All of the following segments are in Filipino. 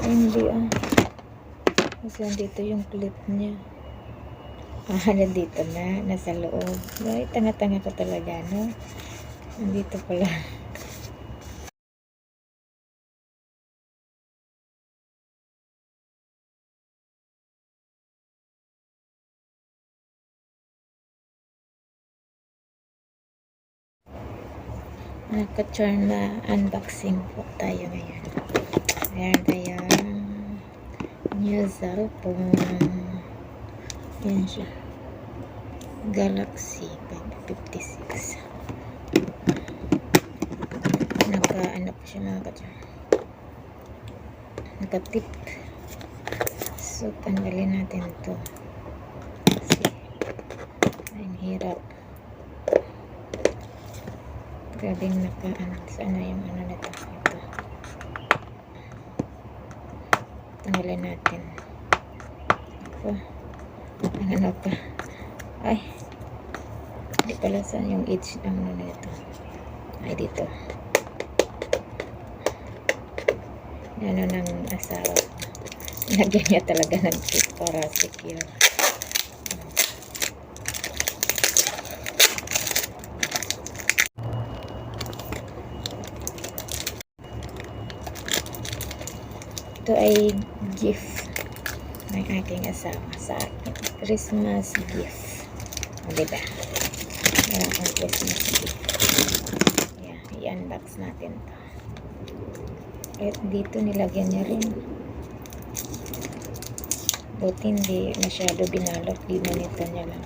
Hindi kasi nandito yung clip niya. Nandito na, nasa loob. Ay, tanga-tanga ko talaga, no? Nandito pala. Naka-charm na unboxing po tayo ngayon. Ayan tayo. New cellphone. Yan siya. Galaxy 56. Naka-ano pa siya mga ka-charm. Naka-tip. So, tanggalin natin ito. Kasi, ang hirap. Grabing naka-ano. Sana yung ano na ito. Ito. Tanggalin natin. Ako. Ang ano pa. Ay. Hindi pala saan yung edge ng ano na ito. Ay, dito. Ano ng asawa ko. Lagyan niya talaga ng chip para secure. Ito ay gift ng aking asawa sa akin. Christmas gift. O, diba? Meron akong Christmas gift. Ayan, i-unbox natin ito. At dito nilagyan niya rin. Buti hindi masyado binalot. Ginanito niya lang.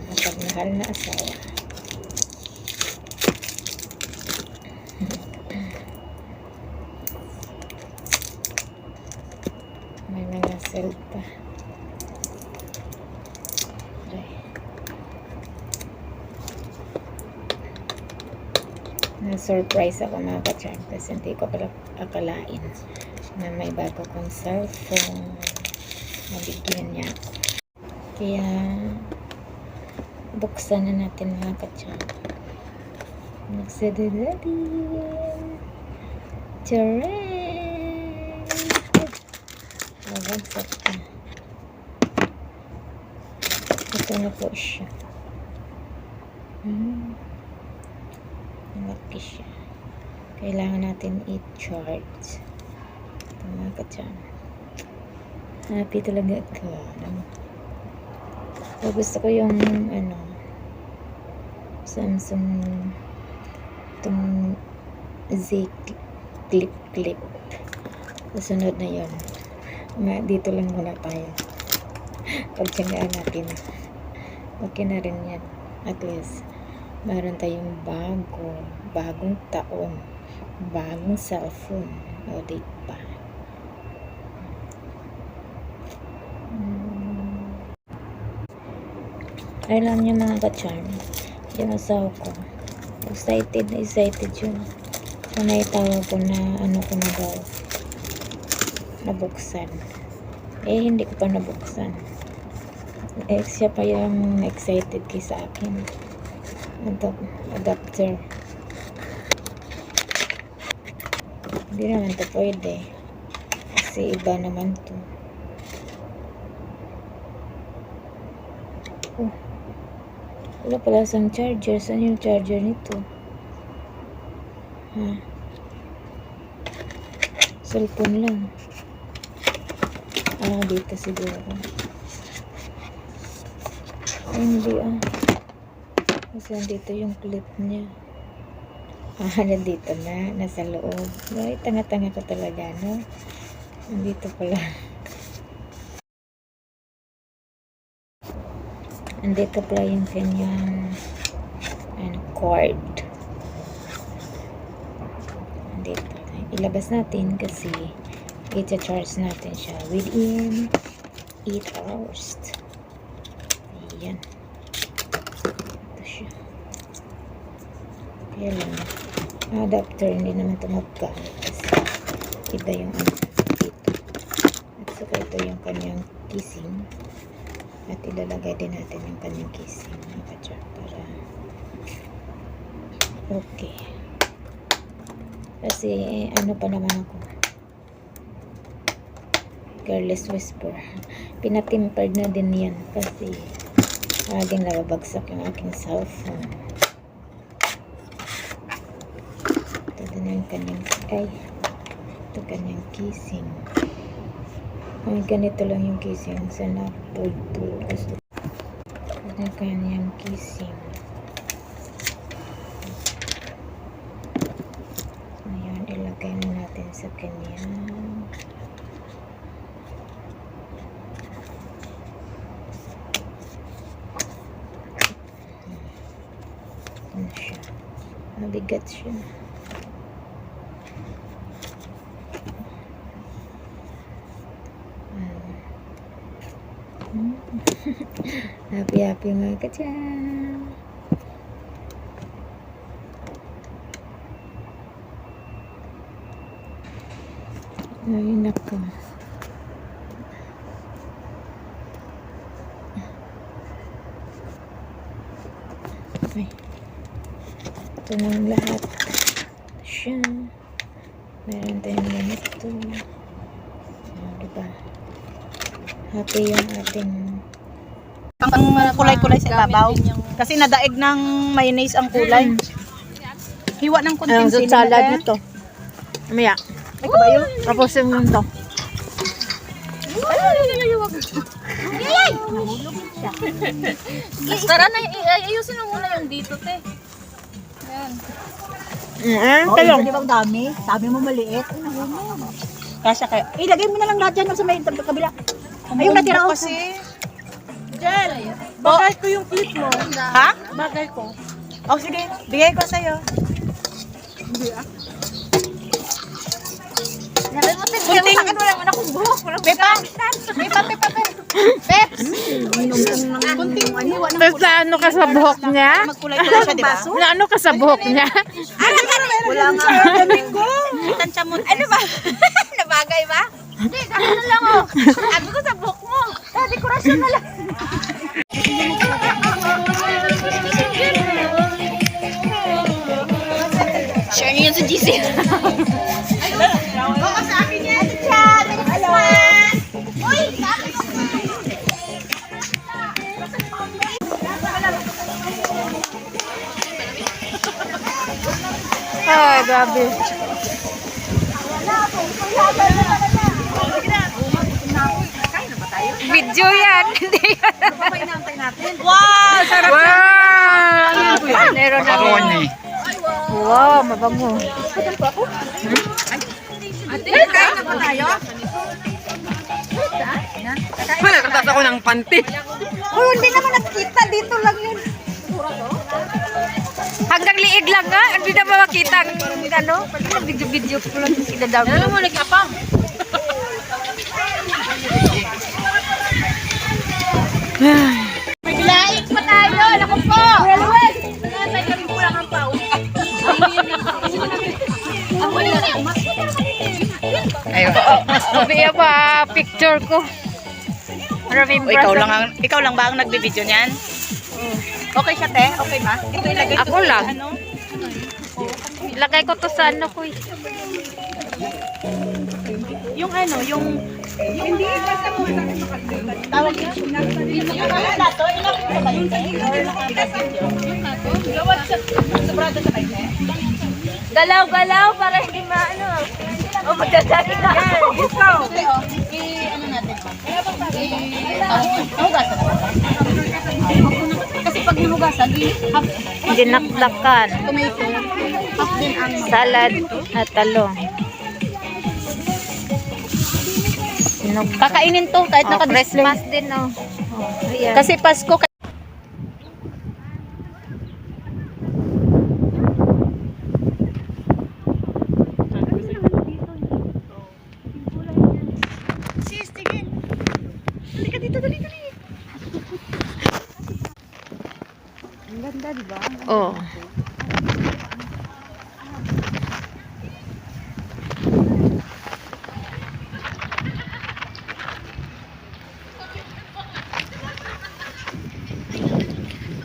Mapagmahal na asawa. May mga sell pa. Na-surprise ako mga ka-charm kasi hindi ko pala akalain na may bago kong cellphone. Nabigyan niya ako. Kaya buksan na natin mga ka-charm. Buksan na natin. Charan! Nabagsak ka. Ito na po siya. Malaki siya. Kailangan natin i-charge. Ito mga ka-charm. Happy talaga ako. So, gusto ko yung ano Samsung itong Z Clip. Susunod na yun. Dito lang muna tayo. Pagtsagaan natin. Okay na rin yan. At least meron tayong bagong taon, bagong cellphone. O, diba? Alam niyo mga ka-charm, yung asawa ko, excited yun. So, naitawag ko na ano ko na daw, nabuksan. Hindi ko pa nabuksan. Siya pa yung excited sa akin. Ito, adapter. Hindi naman ito pwede. Kasi iba naman ito. Wala pala isang charger. Saan yung charger nito? Cellphone lang. Dito siguro. Hindi kasi nandito yung clip niya. Nandito na, nasa loob. Ay, tanga-tanga ko talaga, no? Nandito pala. Nandito pala yung kanyang cord. Nandito. Ilabas natin kasi i-charge natin siya within 8 hours. Ayan. Ito siya. Kaya lang, adapter hindi naman ito magkamit kasi iba yung dito. At saka ito yung kanyang casing. At ilalagay din natin yung kanyang casing para Okay. Kasi, ano pa naman ako. Careless whisper. Pinatimpered na din yan. Kasi, laging nababagsak yung aking cellphone. Ito din yung kanyang, ito kanyang kissing. Ay, ganito lang yung kissing. Sana, gusto. Ito yung kanyang kissing. Ayan, ilagay na natin sa kanyang ano siya. Mabigat siya. Happy mga kacang. Ay, nako. Ay. Ito na ang lahat. Siya. Meron tayong ganito. Diba? Happy yung ating Pang kulay-kulay sa ibabaw. Kasi nadaig ng mayonnaise ang kulay. Hiwa ng konting sili na salad kaya. nito. Mamaya. May kabayo? Tapos yung to. Tara na, ayusin mo muna yung dito, te. Ayan. Kayo. Di ba ang dami? Sabi mo maliit. Kasya kayo. Ilagay mo na lang lahat dyan sa may kabila. Ayun natira ko. Kasi, Jel, bagay ko yung clip mo. ha? Bagay ko. Oh, sige. Bigay ko sa'yo. Kunting, ano naman akong buhok. Pepa. Pepa. Peps. Kunting hiwa ng Tapos ano ka sa buhok niya? magkulay-kulay siya, di ba? Ano ka sa buhok niya? Wala nga. Tansya mo. Ano ba? Nabagay ba? Hindi, gano'n na lang oh. Sabi ko sa buhok mo. Dekorasyon na lang. Share niyo yun sa GC. Baka sa akin yan. Hello. Uy, sabi ko. Ay, grabe. Video yan. Hindi yan. Wow, sarap. Wow! Meron na. Wow, mabango. Ate, kain na ba tayo? Nakatas ako ng panty. Oh, hindi naman nakita. Dito lang yun. Hanggang liig lang nga. Hindi na ba makita ang ano? Video-video ko lang sila daw. Alam mo, nag-apam. Biglaing pa tayo. Naku po. Luwes. Tatay kami kulang ang pao. Ako yun. Ayun. Sabi pa, picture ko. Remember Ikaw lang ba ang nagbi-video niyan? Okay siya, te? Okay ba? Ito ilagay Ako ko sa lang. Ano? Lagay ko to sa ano ko eh. Yung ano, yung hindi basta mo tawag niya. Yung ano nato, ilang ko ba yun? Yung nato, gawad sa sobrado sa kayo. Galaw-galaw para hindi maano. O magdadali na ako. Discount. Ano natin? Hugasan na ba? Kasi pag hinugasan, Dinakdakan. tomato, half din ang Salad at talong. kakainin to kahit Oh, naka-display. Christmas din oh. Ayan. Kasi Pasko. Sis, tingin. Halika dito, dali. Ang ganda, di ba? Oh.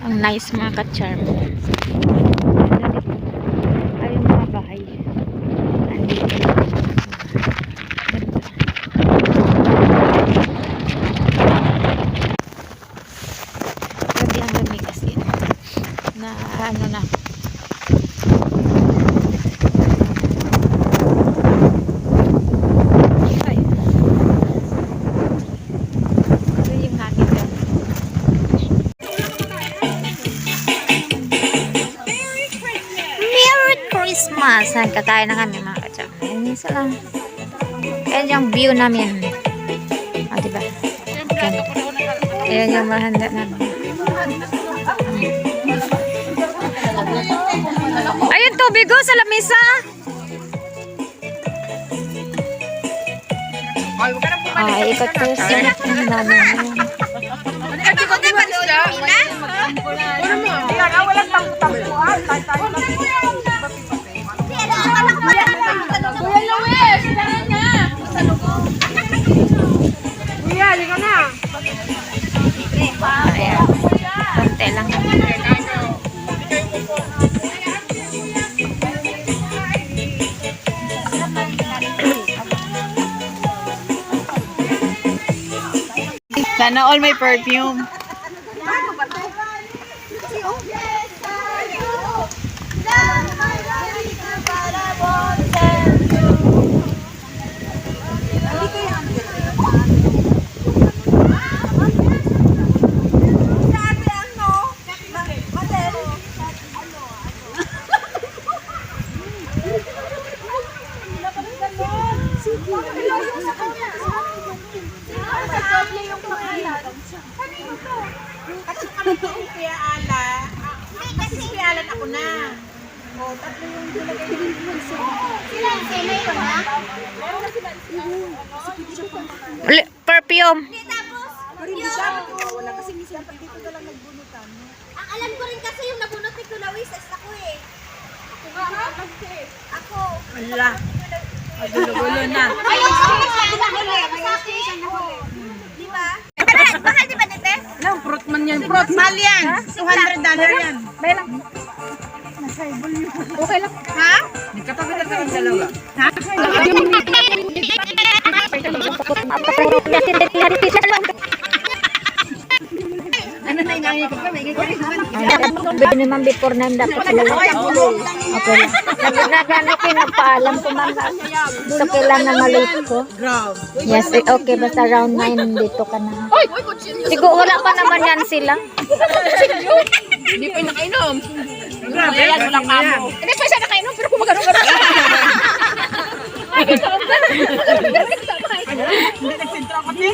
Ang nice mga ka-charm. Christmas. Kakain na kami mga kachak. Ayan isa lang. Ayan yung view namin. O, diba? Ayan yung mahanda namin. Ayun, tubig sa lamisa. Ay, ikot ko yung sinip ng namin. Walang tampuan. Kuya Luis, tara na. Kuya, liga na. Ayan. Konti lang. Sana all may perfume. Kaya ala, kasi kaya ala ako na. O, tatlo yung nilagay ko. Sila yung sila yun, ha? Perfume. Wala kasi minsan pag dito na lang nagbunutan. Ang alam ko rin kasi yung nabunot ni Kuya Luis, ako eh. Ako. Wala. Gulo-gulo na. Ayun, di ba? Mahal di ba dito? Lang, fruit man yan. Fruit mal yan. $200 yan. Okay lang. Ha? Nagkatabi na kami dalawa. Ha? Ano na inangin ko kami? Bili naman before na dapat sila. Okay. Nagano ko nagpaalam ko man. So kailangan malate ko. Grabe. Yes, okay. Basta around 9 dito ka na. Siguro wala pa naman yan sila. Hindi pa nakainom. Grabe yan, walang kamo. Hindi pa siya nakainom, pero kung magano-gano. Hindi nagsintra kasi.